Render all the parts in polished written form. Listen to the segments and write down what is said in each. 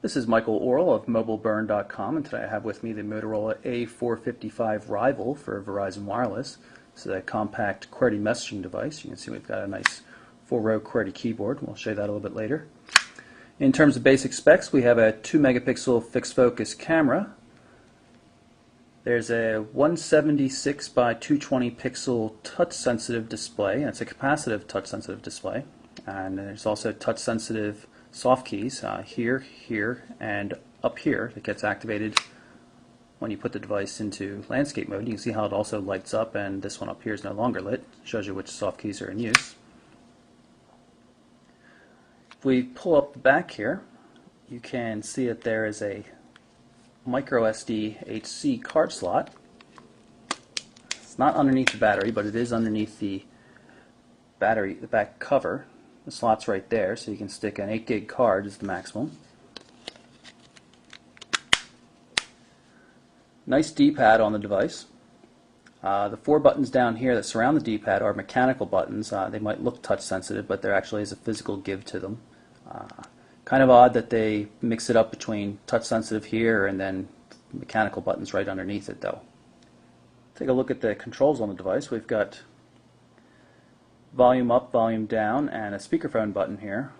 This is Michael Orrell of MobileBurn.com, and today I have with me the Motorola A455 Rival for Verizon Wireless. This is a compact QWERTY messaging device. You can see we've got a nice 4-row QWERTY keyboard. We'll show you that a little bit later. In terms of basic specs, we have a 2-megapixel fixed focus camera. There's a 176 by 220 pixel touch-sensitive display. It's a capacitive touch-sensitive display. And there's also touch-sensitive soft keys here, here, and up here that gets activated when you put the device into landscape mode. You can see how it also lights up, and this one up here is no longer lit. It shows you which soft keys are in use. If we pull up the back here, you can see that there is a micro SD HC card slot. It's not underneath the battery, but it is underneath the battery, the back cover. The slot's right there, so you can stick an 8 gig card is the maximum. Nice D-pad on the device. The 4 buttons down here that surround the D-pad are mechanical buttons. They might look touch sensitive, but there actually is a physical give to them. Kind of odd that they mix it up between touch sensitive here and then mechanical buttons right underneath it though. Take a look at the controls on the device. We've got volume up, volume down, and a speakerphone button here.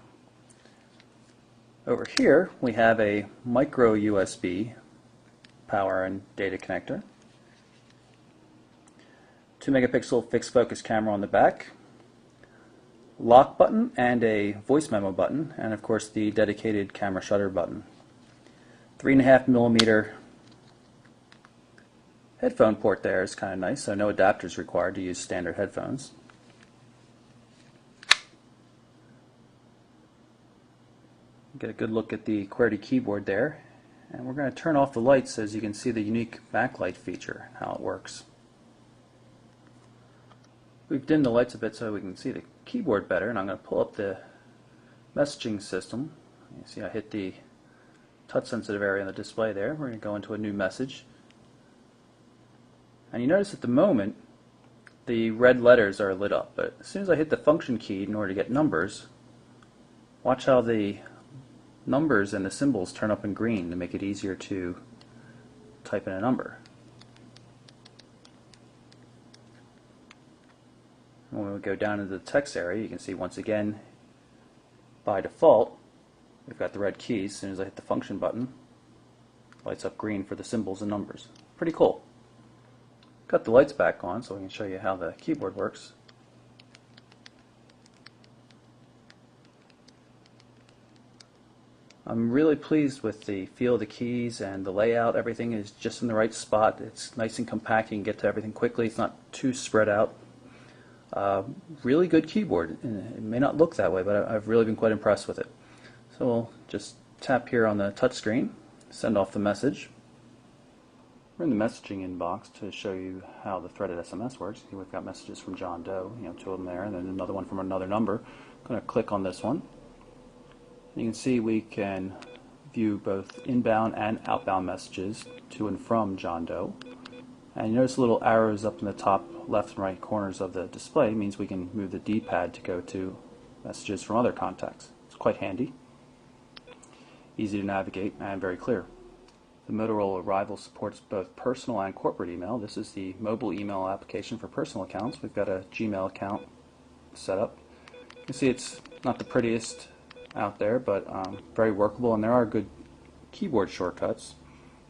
Over here we have a micro USB power and data connector, 2-megapixel fixed focus camera on the back, lock button and a voice memo button, and of course the dedicated camera shutter button. 3.5mm headphone port there is kind of nice, so no adapters required to use standard headphones. Get a good look at the QWERTY keyboard there, and we're going to turn off the lights so as you can see the unique backlight feature, how it works. We've dimmed the lights a bit so we can see the keyboard better, and I'm going to pull up the messaging system. You see I hit the touch sensitive area on the display there. We're going to go into a new message, and you notice at the moment the red letters are lit up, but as soon as I hit the function key in order to get numbers, watch how the numbers and the symbols turn up in green to make it easier to type in a number. When we go down into the text area, you can see once again by default we've got the red keys. As soon as I hit the function button, it lights up green for the symbols and numbers. Pretty cool. Got the lights back on so we can show you how the keyboard works. I'm really pleased with the feel of the keys and the layout. Everything is just in the right spot. It's nice and compact. You can get to everything quickly. It's not too spread out. Really good keyboard. It may not look that way, but I've really been quite impressed with it. So we'll just tap here on the touch screen, send off the message. We're in the messaging inbox to show you how the threaded SMS works. Here we've got messages from John Doe, 2 of them there, and then another one from another number. I'm going to click on this one. You can see we can view both inbound and outbound messages to and from John Doe. And you notice little arrows up in the top left and right corners of the display means we can move the D-pad to go to messages from other contacts. It's quite handy, easy to navigate, and very clear. The Motorola Rival supports both personal and corporate email. This is the mobile email application for personal accounts. We've got a Gmail account set up. You can see it's not the prettiest out there, but very workable, and there are good keyboard shortcuts.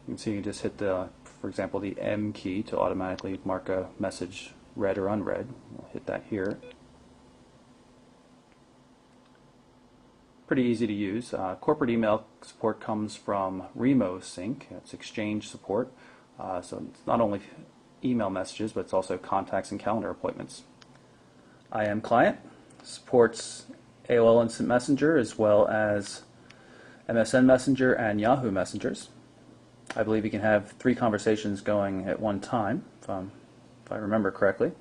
You can see you just hit the, for example, the M key to automatically mark a message read or unread. We'll hit that here. Pretty easy to use. Corporate email support comes from RemoSync. It's Exchange support, so it's not only email messages, but it's also contacts and calendar appointments. IM Client supports AOL Instant Messenger as well as MSN Messenger and Yahoo Messengers. I believe you can have 3 conversations going at one time, if I remember correctly.